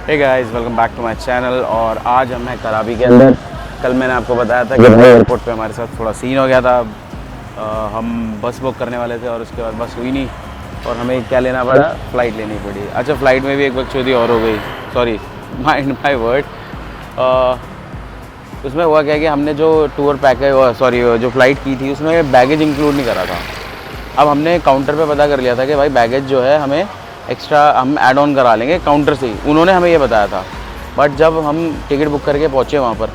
Hey guys, welcome back to my channel. और आज हम हैं कराबी के अंदर। कल मैंने आपको बताया था कि भाई एयरपोर्ट पे हमारे साथ थोड़ा सीन हो गया था। हम बस बुक करने वाले थे और उसके बाद बस हुई नहीं और हमें क्या लेना पड़ा, फ़्लाइट लेनी पड़ी। अच्छा, फ़्लाइट में भी एक बकचोदी और हो गई, सॉरी माइंड माय वर्ड। उसमें हुआ क्या कि हमने जो टूर पैकेज जो फ़्लाइट की थी उसमें बैगेज इंक्लूड नहीं करा था। अब हमने काउंटर पे पता कर लिया था कि भाई बैगेज जो है हमें एक्स्ट्रा हम ऐड ऑन करा लेंगे काउंटर से ही, उन्होंने हमें ये बताया था। बट जब हम टिकट बुक करके पहुँचे वहाँ पर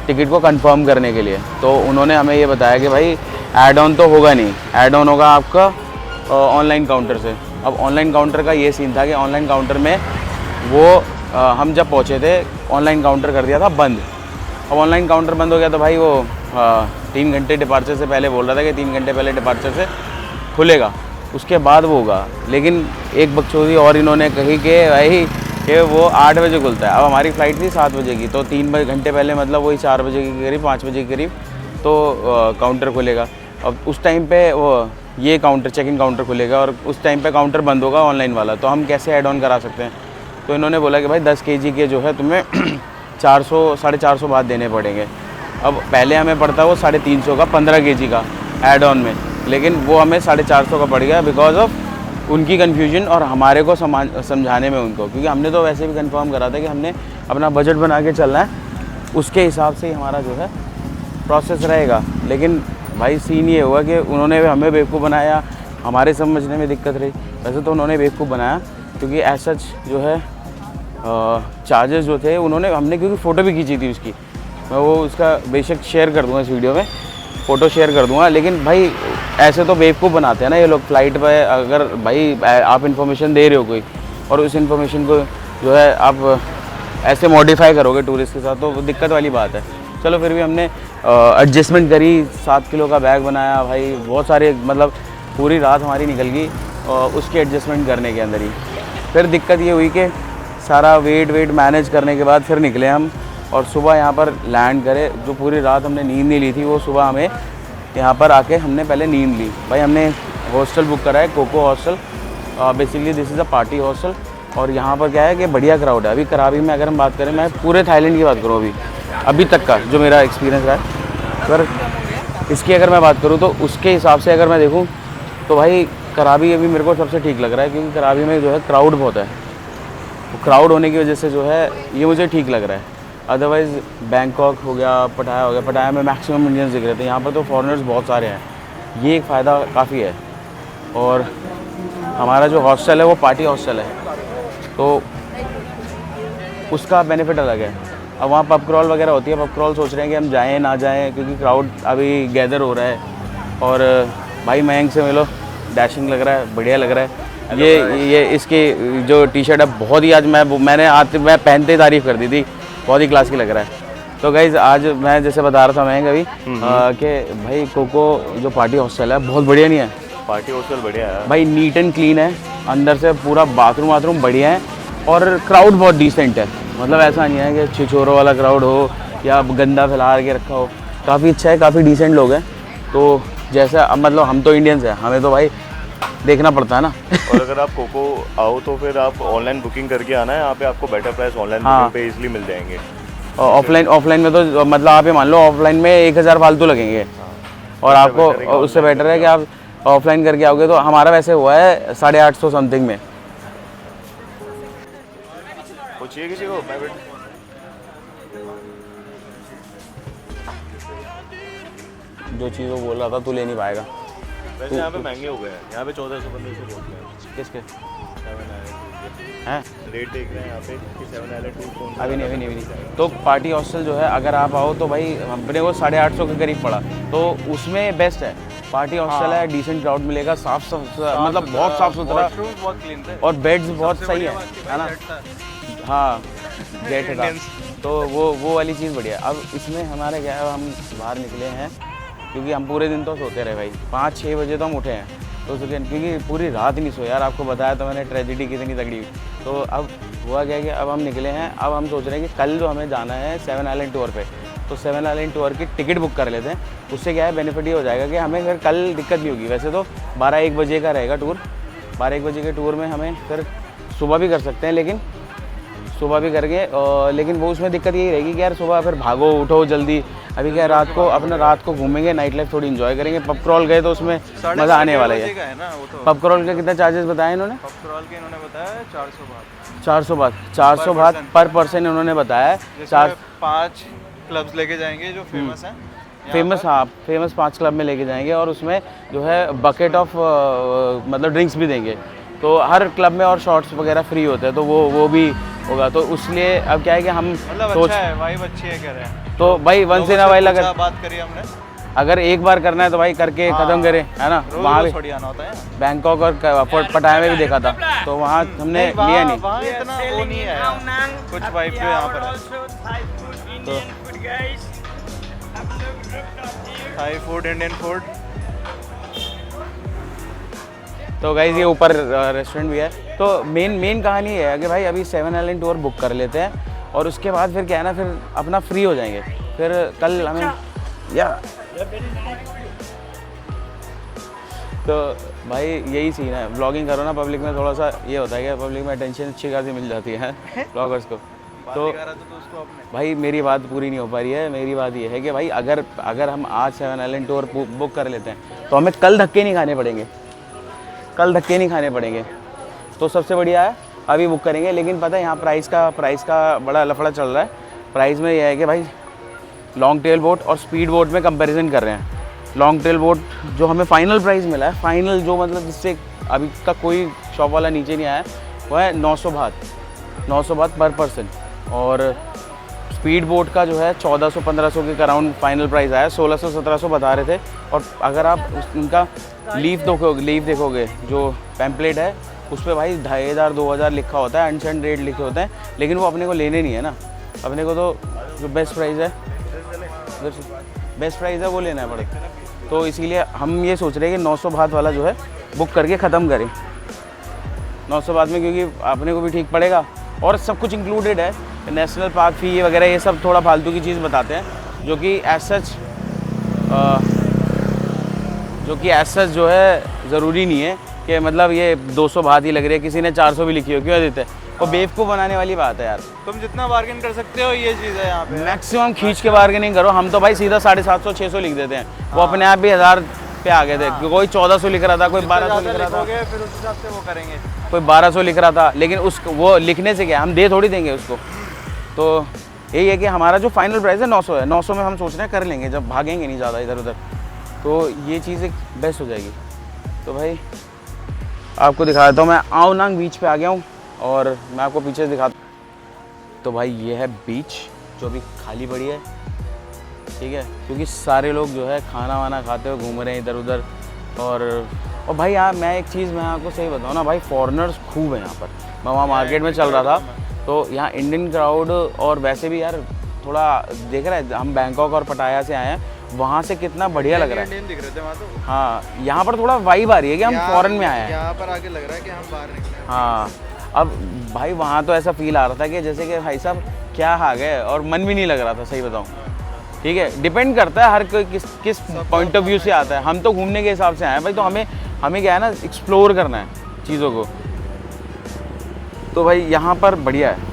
टिकट को कंफर्म करने के लिए, तो उन्होंने हमें ये बताया कि भाई ऐड ऑन तो होगा नहीं, ऐड ऑन होगा आपका ऑनलाइन काउंटर से। अब ऑनलाइन काउंटर का ये सीन था कि ऑनलाइन काउंटर में वो हम जब पहुँचे थे ऑनलाइन काउंटर कर दिया था बंद। अब ऑनलाइन काउंटर बंद हो गया तो भाई वो 3 घंटे डिपार्चर से पहले बोल रहा था कि 3 घंटे पहले डिपार्चर से खुलेगा, उसके बाद वो होगा। लेकिन एक बकचोदी और इन्होंने कही कि भाई कि वो 8 बजे खुलता है। अब हमारी फ़्लाइट थी 7 बजे की, तो 3 घंटे पहले मतलब वही 4 बजे के करीब, 5 बजे के करीब तो काउंटर खुलेगा। अब उस टाइम पे वो ये काउंटर चेक इन काउंटर खुलेगा और उस टाइम पे काउंटर बंद होगा ऑनलाइन वाला, तो हम कैसे ऐड ऑन करा सकते हैं। तो इन्होंने बोला कि भाई 10 kg के जो है तुम्हें 400 450 बात देने पड़ेंगे। अब पहले हमें पड़ता वो 350 का 15 kg का ऐड ऑन में, लेकिन वो हमें 450 का पड़ गया बिकॉज ऑफ उनकी कन्फ्यूजन और हमारे को समझाने में उनको, क्योंकि हमने तो वैसे भी कंफर्म करा था कि हमने अपना बजट बना के चलना है, उसके हिसाब से ही हमारा जो है प्रोसेस रहेगा। लेकिन भाई सीन ये हुआ कि उन्होंने हमें बेवकूफ़ बनाया, हमारे समझने में दिक्कत रही। वैसे तो उन्होंने बेवकूफ़ बनाया क्योंकि ऐसा जो है चार्जेस जो थे हमने क्योंकि फ़ोटो भी खींची थी उसकी, मैं वो उसका बेशक शेयर कर दूँगा इस वीडियो में, फ़ोटो शेयर कर दूँगा। लेकिन भाई ऐसे तो बेवकूफ़ बनाते हैं ना ये लोग फ़्लाइट पे। अगर भाई आप इन्फॉर्मेशन दे रहे हो कोई और उस इन्फॉर्मेशन को जो है आप ऐसे मॉडिफाई करोगे टूरिस्ट के साथ, तो दिक्कत वाली बात है। चलो फिर भी हमने एडजस्टमेंट करी, 7 किलो का बैग बनाया भाई, बहुत सारे मतलब पूरी रात हमारी निकल गई उसके एडजस्टमेंट करने के अंदर ही। फिर दिक्कत ये हुई कि सारा वेट मैनेज करने के बाद फिर निकले हम और सुबह यहाँ पर लैंड करे। जो पूरी रात हमने नींद नहीं ली थी, वो सुबह हमें यहाँ पर आके हमने पहले नींद ली। भाई हमने हॉस्टल बुक करा है, Coco hostel. Basically this is a party hostel. और यहाँ पर क्या है कि बढ़िया क्राउड है। अभी कराबी में अगर हम बात करें, मैं पूरे थाईलैंड की बात करूँ अभी तक का जो मेरा एक्सपीरियंस रहा है, अगर इसकी अगर मैं बात करूँ तो उसके हिसाब से अगर मैं देखूँ तो भाई कराबी अभी मेरे को सबसे ठीक लग रहा है, क्योंकि कराबी में जो है क्राउड बहुत है। क्राउड होने की वजह से जो है ये मुझे ठीक लग रहा है। अदरवाइज़ बैंकॉक हो गया, पटाया हो गया, पटाया में मैक्सिमम इंडियंस दिख रहे थे, यहाँ पर तो फॉरेनर्स बहुत सारे हैं। ये एक फ़ायदा काफ़ी है। और हमारा जो हॉस्टल है वो पार्टी हॉस्टल है, तो उसका बेनिफिट अलग है। अब वहाँ पब क्रॉल वगैरह होती है, पब क्रॉल सोच रहे हैं कि हम जाएँ ना जाएँ, क्योंकि क्राउड अभी गैदर हो रहा है। और भाई मयंक से मिलो, डैशिंग लग रहा है, बढ़िया लग रहा है। ये इसकी जो टी शर्ट है बहुत ही, आज मैं पहनते ही तारीफ़ कर दी थी, बहुत ही क्लास की लग रहा है। तो गाइज़ आज मैं जैसे बता रहा था मैं कभी कि भाई कोको जो पार्टी हॉस्टल है बहुत बढ़िया नहीं है। पार्टी हॉस्टल बढ़िया है भाई, नीट एंड क्लीन है, अंदर से पूरा बाथरूम बढ़िया है और क्राउड बहुत डिसेंट है। मतलब ऐसा नहीं है कि छिछोरों वाला क्राउड हो या गंदा फैला के रखा हो, काफ़ी अच्छा है, काफ़ी डिसेंट लोग हैं। तो जैसा अब मतलब हम तो इंडियंस हैं, हमें तो भाई देखना पड़ता है ना। और अगर आप कोको आओ तो फिर आप ऑनलाइन बुकिंग करके आना है, यहाँ पे आपको बेटर प्राइस ऑनलाइन बुकिंग पे इजीली मिल जाएंगे। ऑफलाइन में तो मतलब आप ये मान लो ऑफलाइन में 1000 फालतू लगेंगे। और आपको उससे बेटर है कि आप ऑफलाइन करके आओगे। तो हमारा वैसे हुआ है 850 समथिंग में। पूछिए किसी को। जो चीज़ वो बोल रहा था तू ले नहीं पाएगा। वैसे यहाँ पे महंगे हो गए हैं, यहाँ पे 1400-1500 बोलते हैं। किसके 7 आइलैंड हैं रेट देख रहे हैं यहाँ पे कि 7 आइलैंड 2 कौन सा? अभी नहीं। तो पार्टी हॉस्टल जो है अगर आप आओ तो भाई अपने को 850 के करीब पड़ा, तो उसमें बेस्ट है। पार्टी हॉस्टल है, डिसेंट क्राउड मिलेगा, साफ मतलब बहुत साफ सुथरा, और बेड्स बहुत सही है ना। हाँ, गेट का तो वो वाली चीज़ बढ़िया। अब इसमें हमारे क्या है, हम बाहर निकले हैं क्योंकि हम पूरे दिन तो सोते रहे भाई, 5-6 बजे तो हम उठे हैं, तो क्योंकि पूरी रात नहीं सोए यार। आपको बताया तो मैंने ट्रेजेडी कितनी तगड़ी हुई। तो अब हुआ क्या कि अब हम निकले हैं, अब हम सोच रहे हैं कि कल जो हमें जाना है 7 आइलैंड टूर पे, तो 7 आइलैंड टूर की टिकट बुक कर लेते हैं। उससे क्या है बेनिफिट ये हो जाएगा कि हमें फिर कल दिक्कत नहीं होगी। वैसे तो 12-1 बजे का रहेगा टूर, 12-1 बजे के टूर में हमें फिर सुबह भी कर सकते हैं, लेकिन सुबह भी करेंगे। लेकिन वो उसमें दिक्कत यही रहेगी कि यार सुबह फिर भागो उठो जल्दी। अभी क्या है, रात को अपना रात को घूमेंगे, नाइट लाइफ थोड़ी इन्जॉय करेंगे। पब क्रॉल गए तो उसमें मज़ा आने वाला है। पब क्रॉल के कितना चार्जेस बताए इन्होंने? पब क्रॉल के इन्होंने बताया 400 बात। 400 बात पर पर्सन इन्होंने बताया। 5 क्लब्स लेके जाएंगे जो फेमस हैं। फेमस, हाँ फेमस 5 क्लब में लेके जाएंगे और उसमें जो है बकेट ऑफ मतलब ड्रिंक्स भी देंगे। तो हर क्लब में और शॉट्स वगैरह फ्री होते हैं, तो वो भी होगा। तो उसलिए अब क्या है कि हम मतलब सोच, अच्छा है, वाइब अच्छी है कह रहे हैं। तो भाई वंस इन अ वाइल अगर बात करी हमने, अगर एक बार करना है तो भाई करके ख़त्म करें, है ना। वहाँ भी थोड़ी आना होता है। बैंकॉक और पटाया में भी देखा था, तो वहाँ हमने लिया नहीं। वहाँ इतना वो नहीं है कुछ वाइब जो यहाँ पर है। तो थाई फूड, इंडियन फूड। तो गाइस ये ऊपर रेस्टोरेंट भी है। तो मेन कहानी है कि भाई अभी 7 आइलैंड टूर बुक कर लेते हैं और उसके बाद फिर क्या है ना, फिर अपना फ्री हो जाएंगे। फिर कल हमें या तो भाई यही सीन है, व्लॉगिंग करो ना पब्लिक में, थोड़ा सा ये होता है कि पब्लिक में अटेंशन अच्छी खासी मिल जाती है ब्लॉगर्स को। तो भाई मेरी बात पूरी नहीं हो पा रही है। मेरी बात ये है कि भाई अगर हम आज 7 आइलैंड टूर बुक कर लेते हैं तो हमें कल धक्के नहीं खाने पड़ेंगे, कल धक्के नहीं खाने पड़ेंगे। तो सबसे बढ़िया है अभी बुक करेंगे। लेकिन पता है यहाँ प्राइस का बड़ा लफड़ा चल रहा है। प्राइस में यह है कि भाई लॉन्ग टेल बोट और स्पीड बोट में कंपैरिजन कर रहे हैं। लॉन्ग टेल बोट जो हमें फ़ाइनल प्राइस मिला है, फ़ाइनल जो मतलब जिससे अभी तक कोई शॉप वाला नीचे नहीं आया, वो है 900 बात पर पर्सन। और स्पीड बोट का जो है 1400-1500 के अराउंड फाइनल प्राइस आया। 1600-1700 बता रहे थे। और अगर आप उनका लीव देखोगे जो पैम्पलेट है उस पर भाई 2500-2000 लिखा होता है, अनसेंड रेट लिखे होते हैं। लेकिन वो अपने को लेने नहीं है ना, अपने को तो जो बेस्ट प्राइस है वो लेना है पड़ेगा। तो इसीलिए हम ये सोच रहे हैं कि 900 बात वाला जो है बुक करके ख़त्म करें 900 बात में, क्योंकि अपने को भी ठीक पड़ेगा और सब कुछ इंक्लूडेड है। नेशनल पार्क फ़ी वगैरह ये सब थोड़ा फालतू की चीज़ बताते हैं, जो कि एज सच जो है ज़रूरी नहीं है कि मतलब ये 200 बात ही लग रही है, किसी ने 400 भी लिखी हो, क्यों देते हैं। और बेवकूफ़ बनाने वाली बात है यार। तुम जितना बार्गेन कर सकते हो ये चीज़ है यहाँ पे। मैक्सिमम खींच के बार्गेनिंग करो। हम तो भाई सीधा 750-600 लिख देते हैं। वो अपने आप भी 1000 पे आ गए थे। कोई 1400 लिख रहा था, कोई 1200 लिख रहा था, फिर उस हिसाब से वो करेंगे। कोई 1200 लिख रहा था। लेकिन वो लिखने से क्या, हम दे थोड़ी देंगे उसको। तो यही है कि हमारा जो फाइनल प्राइस है 900 है। 900 में हम सोच रहे हैं कर लेंगे, जब भागेंगे नहीं ज़्यादा इधर उधर, तो ये चीज़ एक बेस्ट हो जाएगी। तो भाई आपको दिखा देता हूँ, मैं आओनांग बीच पे आ गया हूँ और मैं आपको पीछे से दिखाता हूँ। तो भाई ये है बीच जो अभी खाली पड़ी है, ठीक है, क्योंकि सारे लोग जो है खाना वाना खाते हुए घूम रहे हैं इधर उधर। और भाई यहाँ मैं एक चीज़ मैं आपको सही बताऊँ ना भाई, फॉरेनर्स खूब है यहाँ पर। मैं वहाँ मार्केट में चल रहा था तो यहाँ इंडियन क्राउड, और वैसे भी यार थोड़ा देख रहा है, हम बैंकॉक और पटाया से आए हैं, वहाँ से कितना बढ़िया लग रहा है। दिख रहे थे वहाँ तो। हाँ, यहाँ पर थोड़ा वाइब आ रही है कि हम फॉरेन में आए हैं। यहाँ पर आके लग रहा है कि हम बाहर निकले। हाँ, अब भाई वहाँ तो ऐसा फील आ रहा था कि जैसे कि भाई साहब क्या आ गए, और मन भी नहीं लग रहा था, सही बताऊँ। ठीक है, डिपेंड करता है हर कोई किस पॉइंट ऑफ व्यू से आता है। हम तो घूमने के हिसाब से आए हैं भाई, तो हमें क्या है ना, एक्सप्लोर करना है चीज़ों को। तो भाई यहाँ पर बढ़िया है।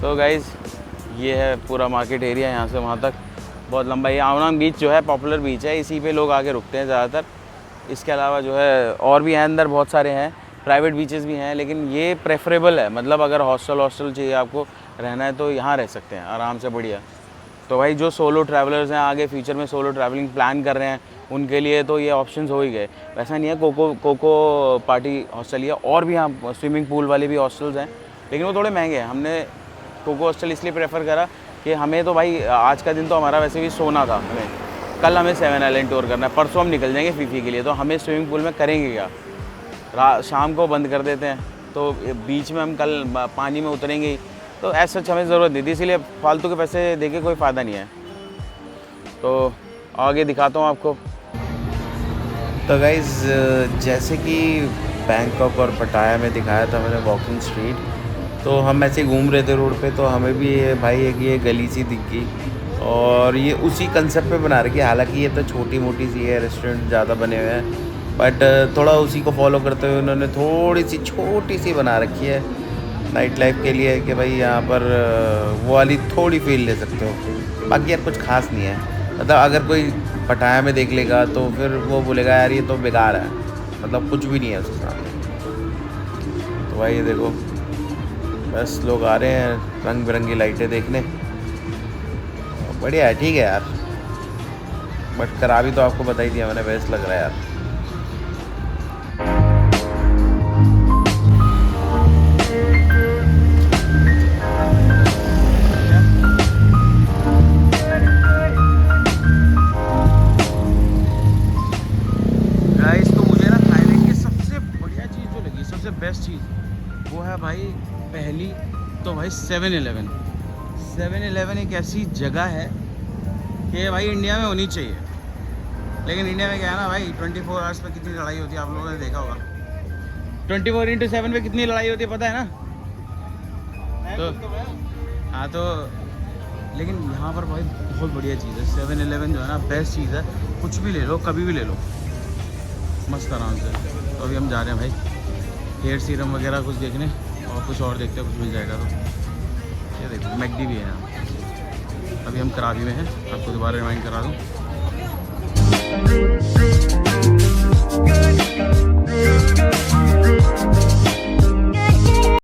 तो गाइज़ ये है पूरा मार्केट एरिया, यहाँ से वहाँ तक बहुत लंबा। ये आओनांग बीच जो है पॉपुलर बीच है, इसी पे लोग आके रुकते हैं ज़्यादातर। इसके अलावा जो है और भी हैं, अंदर बहुत सारे हैं, प्राइवेट बीचेस भी हैं, लेकिन ये प्रेफरेबल है। मतलब अगर हॉस्टल चाहिए आपको रहना है तो यहाँ रह सकते हैं आराम से, बढ़िया। तो भाई जो सोलो ट्रैवलर्स हैं, आगे फ्यूचर में सोलो ट्रैवलिंग प्लान कर रहे हैं, उनके लिए तो ये ऑप्शंस हो ही गए। वैसा नहीं है, कोको पार्टी हॉस्टल ही है, और भी यहाँ स्विमिंग पूल वाले भी हॉस्टल्स हैं, लेकिन वो थोड़े महंगे हैं। हमने कोको हॉस्टल इसलिए प्रेफर करा कि हमें तो भाई आज का दिन तो हमारा वैसे भी सोना था, कल हमें 7 आइलैंड टूर करना है, परसों हम निकल जाएंगे फीफी के लिए। तो हमें स्विमिंग पूल में करेंगे क्या, शाम को बंद कर देते हैं, तो बीच में हम कल पानी में उतरेंगे ही। तो ऐसा हमें ज़रूरत नहीं थी, इसीलिए फालतू के पैसे देके कोई फ़ायदा नहीं है। तो आगे दिखाता हूँ आपको। तो गाइज़ जैसे कि बैंकॉक और पटाया में दिखाया था मैंने वॉकिंग स्ट्रीट, तो हम ऐसे घूम रहे थे रोड पे, तो हमें भी ये भाई एक ये गली सी दिख गई, और ये उसी कंसेप्ट पे बना रखी है। हालांकि ये तो छोटी मोटी सी है, रेस्टोरेंट ज़्यादा बने हुए हैं, बट थोड़ा उसी को फॉलो करते हुए उन्होंने थोड़ी सी छोटी सी बना रखी है। नाइट लाइफ के लिए है कि भाई यहाँ पर वो वाली थोड़ी फील ले सकते हो। बाकी यार कुछ खास नहीं है, मतलब अगर कोई पटाया में देख लेगा तो फिर वो बोलेगा यार ये तो बेकार है, मतलब कुछ भी नहीं है उसके सामने। तो भाई ये देखो बस लोग आ रहे हैं रंग बिरंगी लाइटें देखने, बढ़िया है, ठीक है यार। बट करा भी तो आपको बता ही दिया मैंने, बेस्ट लग रहा है यार। गाइस तो मुझे ना थाईलैंड की सबसे बढ़िया चीज़ जो लगी, सबसे बेस्ट चीज़ वो है भाई, पहली तो भाई 7-Eleven। 7-Eleven एक ऐसी जगह है कि भाई इंडिया में होनी चाहिए, लेकिन इंडिया में क्या है ना भाई, 24 आवर्स पे कितनी लड़ाई होती है, आप लोगों ने देखा होगा। 24x7 पे कितनी लड़ाई होती है पता है ना। तो हाँ तो लेकिन यहाँ पर भाई बहुत बढ़िया चीज़ है 7-Eleven जो है ना, बेस्ट चीज़ है। कुछ भी ले लो, कभी भी ले लो, मस्त आराम से। तो अभी हम जा रहे हैं भाई हेयर सीरम वगैरह कुछ देखने, और कुछ और देखते हैं, कुछ मिल जाएगा तो। ये देखो मैकडी भी है यहाँ। अभी हम करावी में हैं, आपको दोबारा रिमाइंड करा दूँ।